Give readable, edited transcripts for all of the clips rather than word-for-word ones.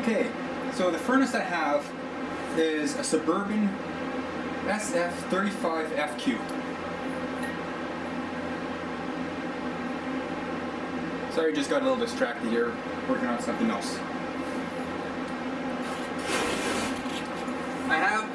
Okay, so the furnace I have is a Suburban SF35FQ. Sorry, just got a little distracted here, working on something else. I have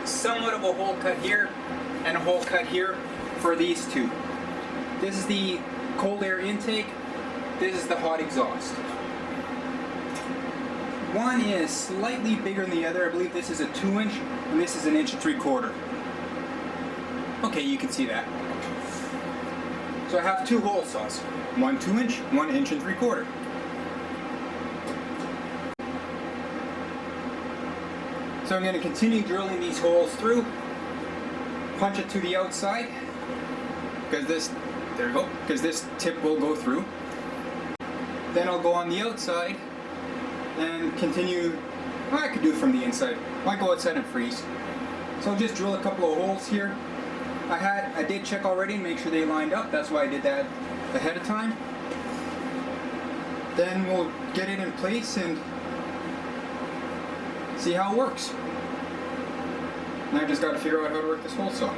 somewhat of a hole cut here and a hole cut here for these two. This is the cold air intake, this is the hot exhaust. One is slightly bigger than the other. I believe this is a 2-inch and this is an 1 3/4. Okay, you can see that. So I have two hole saws. One 2-inch, one 1 3/4. So I'm going to continue drilling these holes through, punch it to the outside, because this, there we go, because this tip will go through. Then I'll go on the outside and continue. Well, I could do it from the inside. Might go outside and freeze. So I'll just drill a couple of holes here. I did check already and make sure they lined up. That's why I did that ahead of time. Then we'll get it in place and see how it works. And I just got to figure out how to work this hole saw.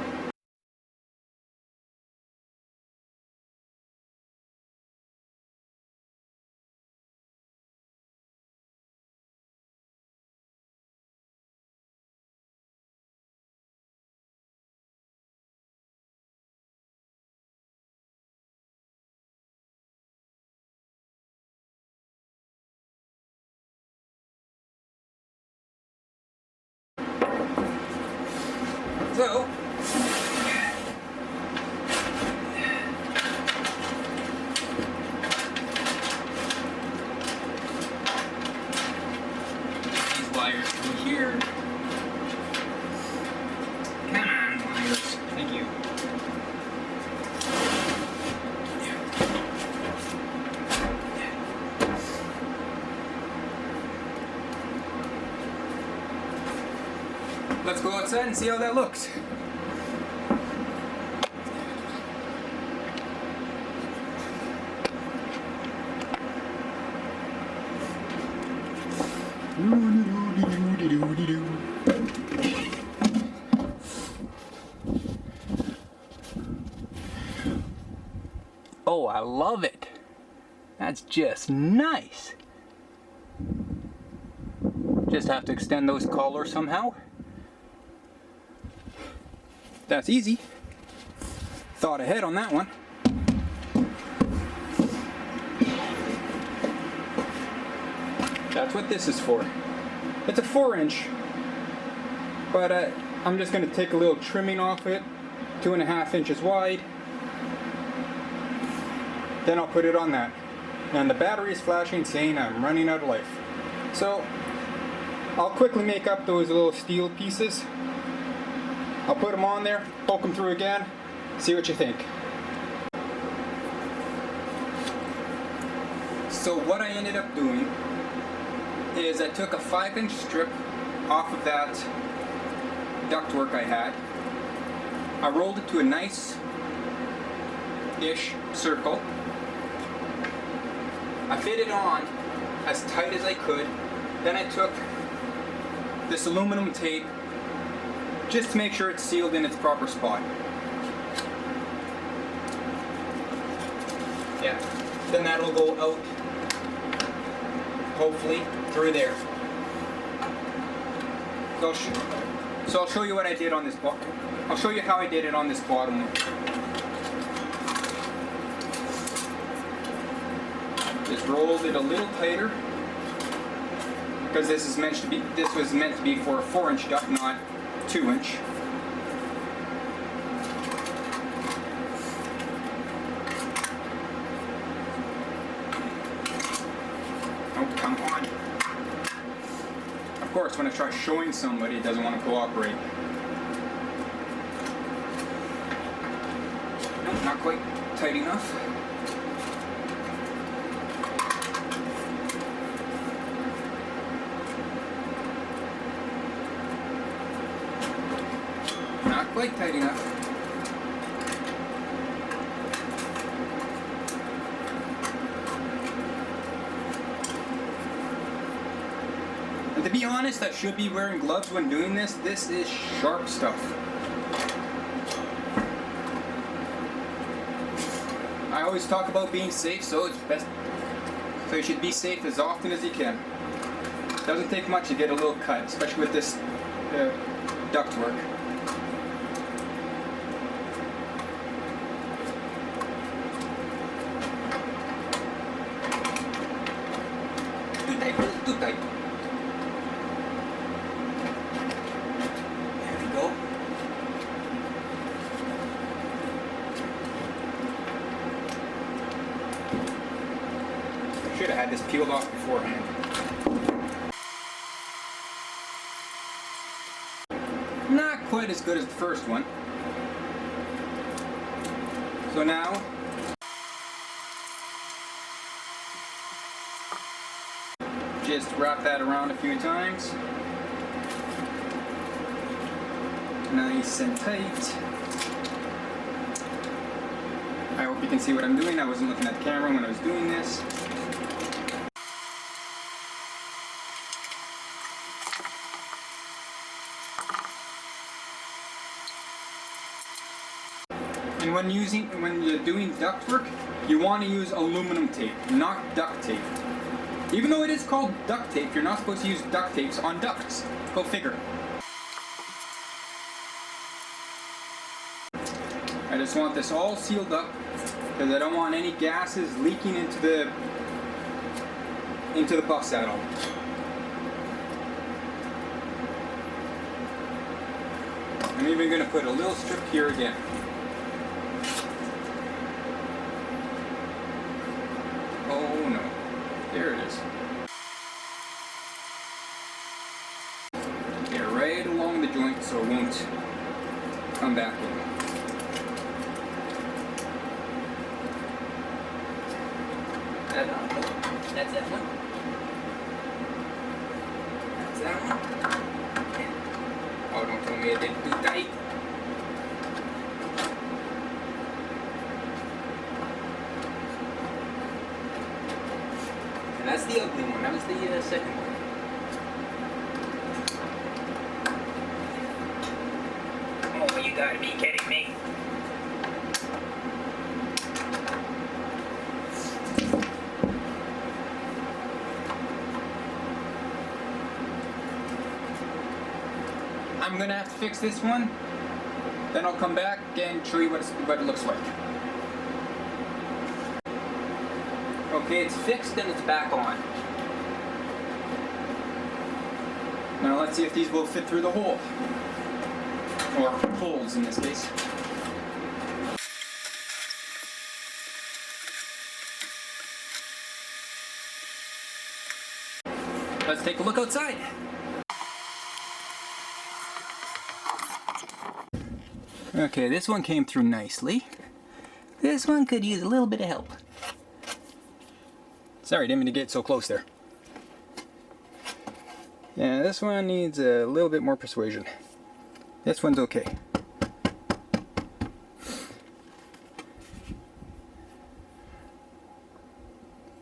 So, these wires through here. Come on, wires. Thank you. Let's go outside and see how that looks. Oh, I love it. That's just nice. Just have to extend those collars somehow. That's easy. Thought ahead on that one. That's what this is for. It's a 4-inch, but I'm just going to take a little trimming off it, 2.5 inches wide. Then I'll put it on that. And the battery is flashing saying I'm running out of life. So I'll quickly make up those little steel pieces. I'll put them on there, poke them through again, see what you think. So what I ended up doing is I took a 5-inch strip off of that ductwork I had. I rolled it to a nice-ish circle. I fit it on as tight as I could. Then I took this aluminum tape just to make sure it's sealed in its proper spot. Yeah, then that'll go out, hopefully, through there. So I'll show you what I did on this bottom. I'll show you how I did it on this bottom one. Just rolled it a little tighter, because this was meant to be for a 4-inch duct, not 2-inch. Oh, come on. Of course, when I try showing somebody, it doesn't want to cooperate. Nope, not quite tight enough. Not quite tight enough. honest, I should be wearing gloves when doing this. This is sharp stuff. I always talk about being safe, so it's best. So you should be safe as often as you can. Doesn't take much to get a little cut, especially with this ductwork. Too tight. There we go. Should have had this peeled off beforehand. Not quite as good as the first one. So now, just wrap that around a few times. Nice and tight. I hope you can see what I'm doing. I wasn't looking at the camera when I was doing this. And when you're doing ductwork, you want to use aluminum tape, not duct tape. Even though it is called duct tape, you're not supposed to use duct tapes on ducts. Go figure. I just want this all sealed up because I don't want any gases leaking into the bus saddle. I'm even going to put a little strip here again. Oh no. There it is. Get right along the joint so it won't come back in. That's that one. That's that one. Oh, don't tell me it didn't too tight. That's the ugly one. That was the second one. Oh, you gotta be kidding me. I'm gonna have to fix this one. Then I'll come back and show you what it looks like. Okay, it's fixed and it's back on. Now let's see if these will fit through the hole. Or holes in this case. Let's take a look outside. Okay, this one came through nicely. This one could use a little bit of help. Sorry, didn't mean to get so close there. Yeah, this one needs a little bit more persuasion. This one's okay.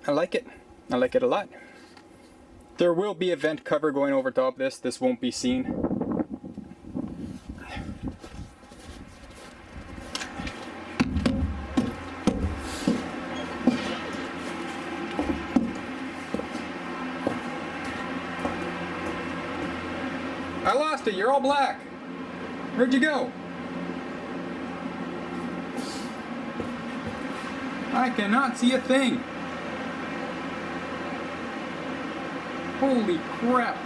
I like it. I like it a lot. There will be a vent cover going over top of this. This won't be seen. I lost it. You're all black. Where'd you go? I cannot see a thing. Holy crap.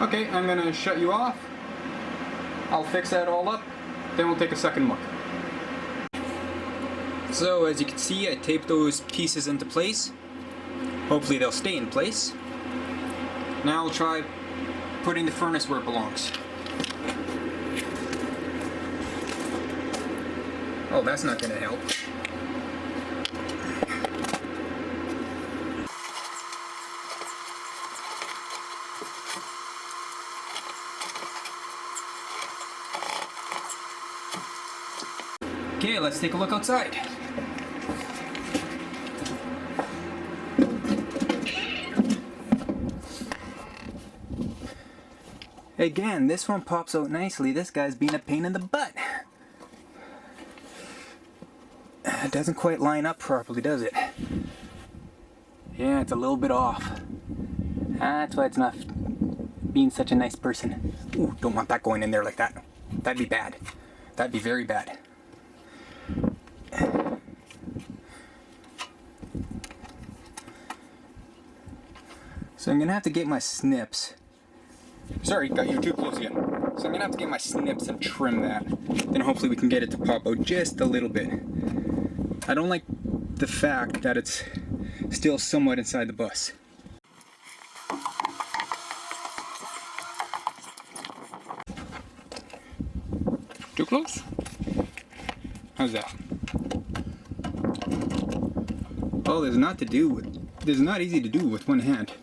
Okay, I'm gonna shut you off. I'll fix that all up. Then we'll take a second look. So as you can see, I taped those pieces into place. Hopefully they'll stay in place. Now I'll try putting the furnace where it belongs. Oh, that's not going to help. Okay, let's take a look outside. Again, this one pops out nicely. This guy's being a pain in the butt. It doesn't quite line up properly, does it? Yeah, it's a little bit off. That's why it's not being such a nice person. Ooh, don't want that going in there like that. That'd be bad. That'd be very bad. So I'm gonna have to get my snips. Sorry, got you too close again. So I'm gonna have to get my snips and trim that. Then hopefully we can get it to pop out just a little bit. I don't like the fact that it's still somewhat inside the bus. Too close? How's that? Oh, there's not easy to do with one hand.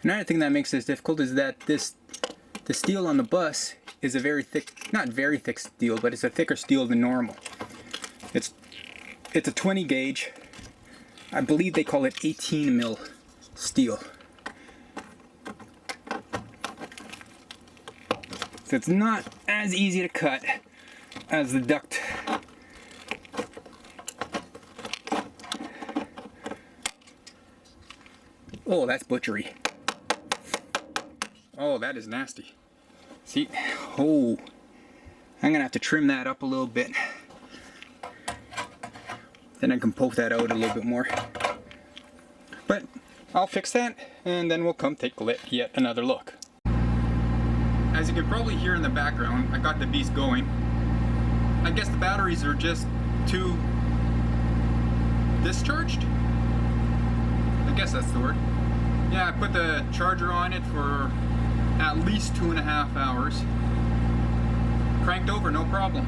Another thing that makes this difficult is that the steel on the bus is a very thick, not very thick steel, but it's a thicker steel than normal. It's a 20 gauge. I believe they call it 18 mil steel. So it's not as easy to cut as the duct. Oh, that's butchery. Oh, that is nasty. See? Oh, I'm gonna have to trim that up a little bit. Then I can poke that out a little bit more. But I'll fix that, and then we'll come take yet another look. As you can probably hear in the background, I got the beast going. I guess the batteries are just too discharged? I guess that's the word. Yeah, I put the charger on it for at least 2.5 hours. Cranked over, no problem.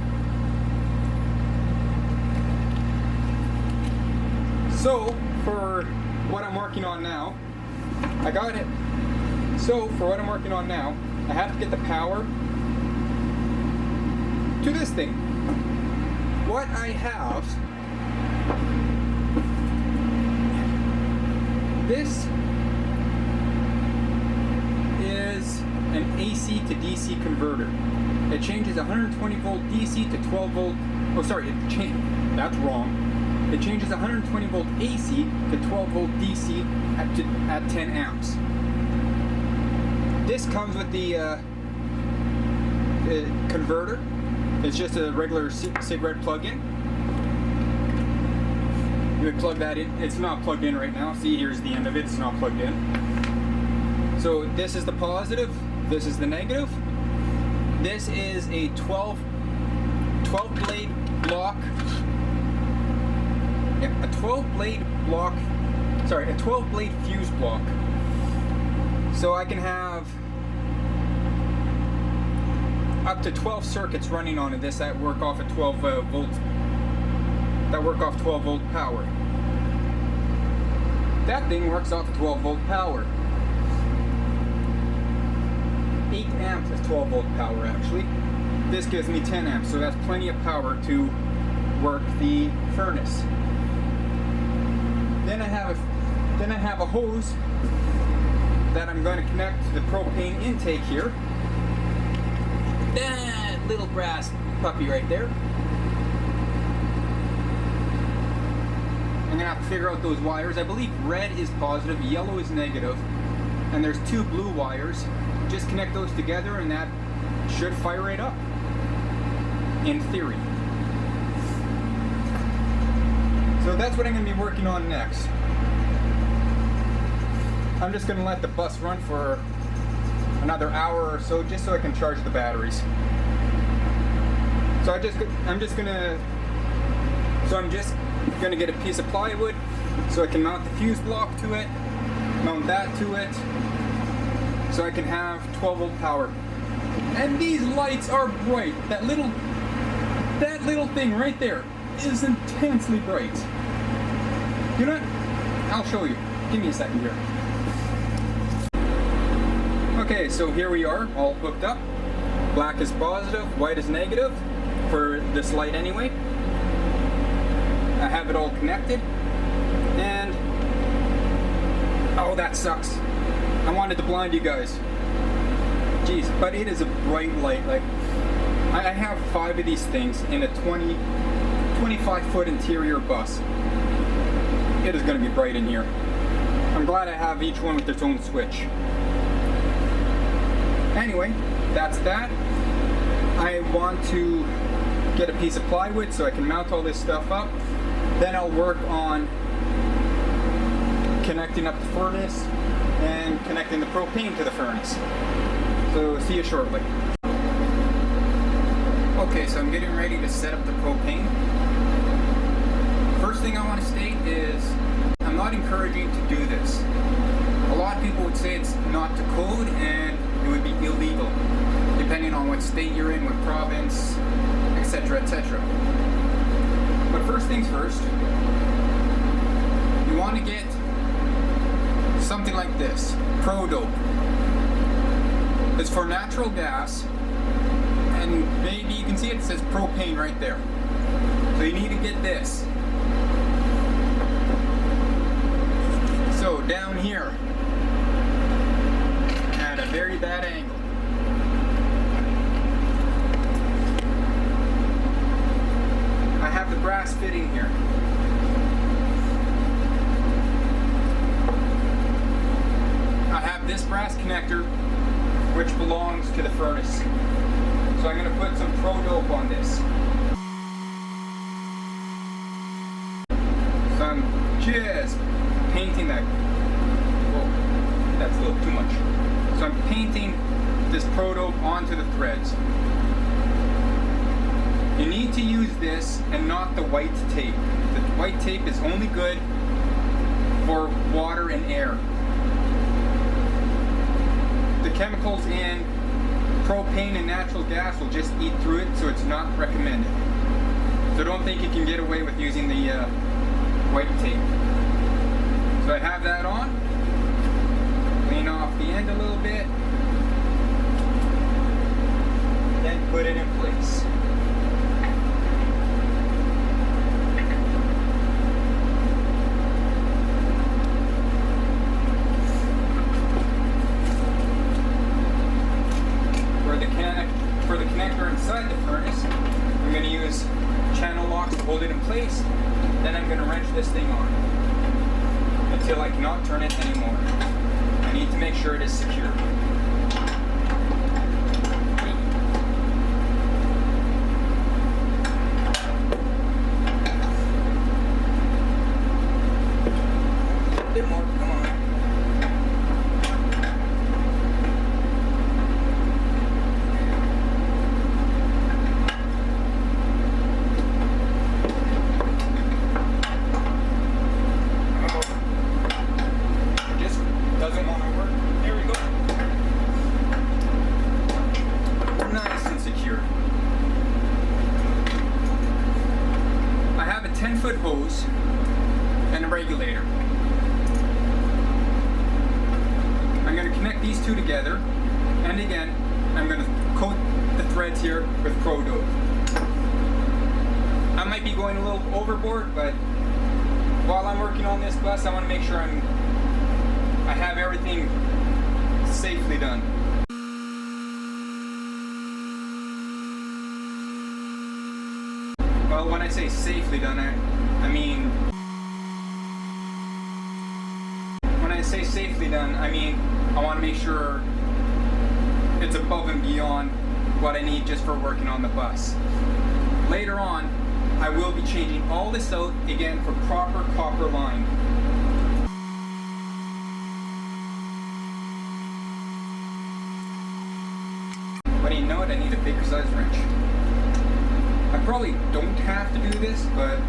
So, for what I'm working on now, I got it. So, for what I'm working on now, I have to get the power to this thing. What I have, this is an AC to DC converter. It changes 120 volt DC to 12 volt. Oh, sorry, that's wrong. It changes 120 volt AC to 12 volt DC at 10 amps. This comes with the converter. It's just a regular cigarette plug-in. You would plug that in. It's not plugged in right now. See, here's the end of it. It's not plugged in. So this is the positive. This is the negative. This is a 12 blade block. Yeah, a 12 blade block. Sorry, a 12 blade fuse block. So I can have up to 12 circuits running on this that work off at 12 volts. That work off 12 volt power. That thing works off 12 volt power. 8 amps is 12 volt power actually. This gives me 10 amps, so that's plenty of power to work the furnace. Then I have a hose that I'm going to connect to the propane intake here. That little brass puppy right there. I'm going to have to figure out those wires. I believe red is positive, yellow is negative, and there's 2 blue wires. Just connect those together and that should fire it up, in theory. So that's what I'm going to be working on next. I'm just going to let the bus run for another hour or so just so I can charge the batteries. So I'm just gonna get a piece of plywood so I can mount the fuse block to it, mount that to it, so I can have 12 volt power. And these lights are bright. That little thing right there is intensely bright. You know what? I'll show you. Give me a second here. Okay, so here we are, all hooked up. Black is positive, white is negative, for this light anyway. I have it all connected. And Oh, that sucks. I wanted to blind you guys. Jeez, but it is a bright light. Like, I have 5 of these things in a 25-foot interior bus. It is going to be bright in here. I'm glad I have each one with its own switch. Anyway, that's that. I want to get a piece of plywood so I can mount all this stuff up. Then I'll work on connecting up the furnace and connecting the propane to the furnace. So see you shortly. Okay, so I'm getting ready to set up the propane. First thing I want to state is I'm not encouraging to do this. A lot of people would say it's not to code and it would be illegal, depending on what state you're in, what province, etc., etc. But first things first, you want to get something like this, ProDope. It's for natural gas, and maybe you can see it says propane right there. So you need to get this. So down here, at a very bad angle. I have the brass fitting here. I have this brass connector which belongs to the furnace. So I'm going to put some ProDope on this. So I'm just painting that. Whoa, that's a little too much. So I'm painting this ProDope onto the threads. You need to use this and not the white tape. The white tape is only good for water and air. The chemicals in propane and natural gas will just eat through it, so it's not recommended. So don't think you can get away with using the white tape. So I have that on. Clean off the end a little bit. Then put it in place. For the connector inside the furnace, I'm going to use channel locks to hold it in place. Then I'm going to wrench this thing on until I cannot turn it anymore. I need to make sure it is secure. A bit more, come on. Hose and a regulator. I'm going to connect these two together, and again I'm going to coat the threads here with ProDope. I might be going a little overboard, but while I'm working on this bus I want to make sure I have everything safely done. Well, when I say safely done, I mean, when I say safely done, I mean I want to make sure it's above and beyond what I need just for working on the bus. Later on, I will be changing all this out again for proper copper line. But you know what? I need a bigger size wrench. I probably don't have to do this, but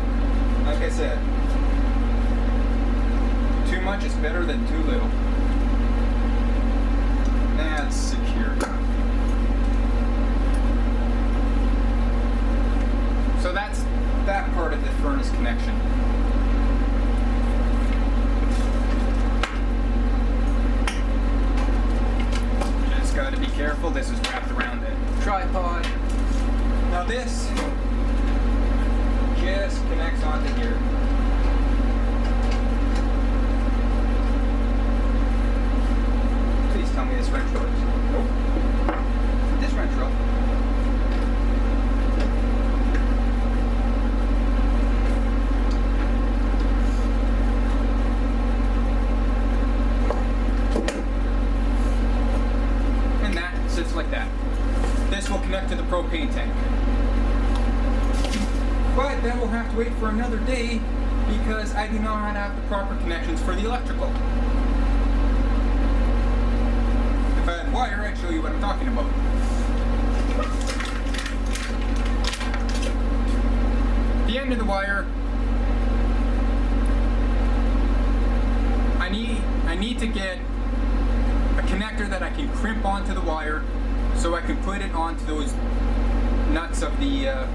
like I said, too much is better than too little. That's secure. So that's that part of the furnace connection. Just gotta be careful, this is wrapped around the tripod. Now this just connects onto here. another day because I do not have the proper connections for the electrical. If I had wire, I'd show you what I'm talking about. The end of the wire, I need to get a connector that I can crimp onto the wire so I can put it onto those nuts of the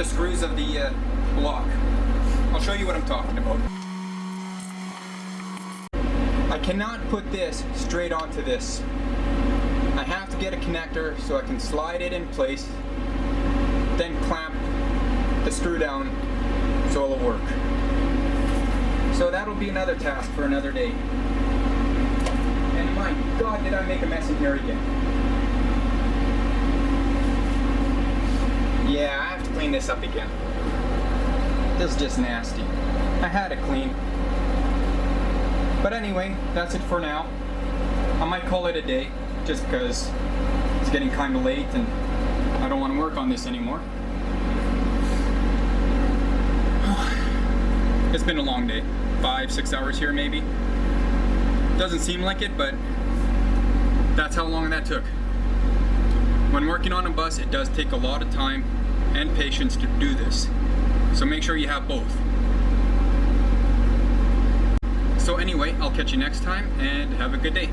screws of the block. I'll show you what I'm talking about. I cannot put this straight onto this. I have to get a connector so I can slide it in place, then clamp the screw down so it'll work. So that'll be another task for another day. And my God, did I make a mess in here again. Yeah, I have to clean this up again. This is just nasty. I had it clean. But anyway, that's it for now. I might call it a day, just because it's getting kind of late and I don't want to work on this anymore. It's been a long day. 5-6 hours here maybe. Doesn't seem like it, but that's how long that took. When working on a bus, it does take a lot of time and patience to do this. So make sure you have both. So anyway, I'll catch you next time and have a good day.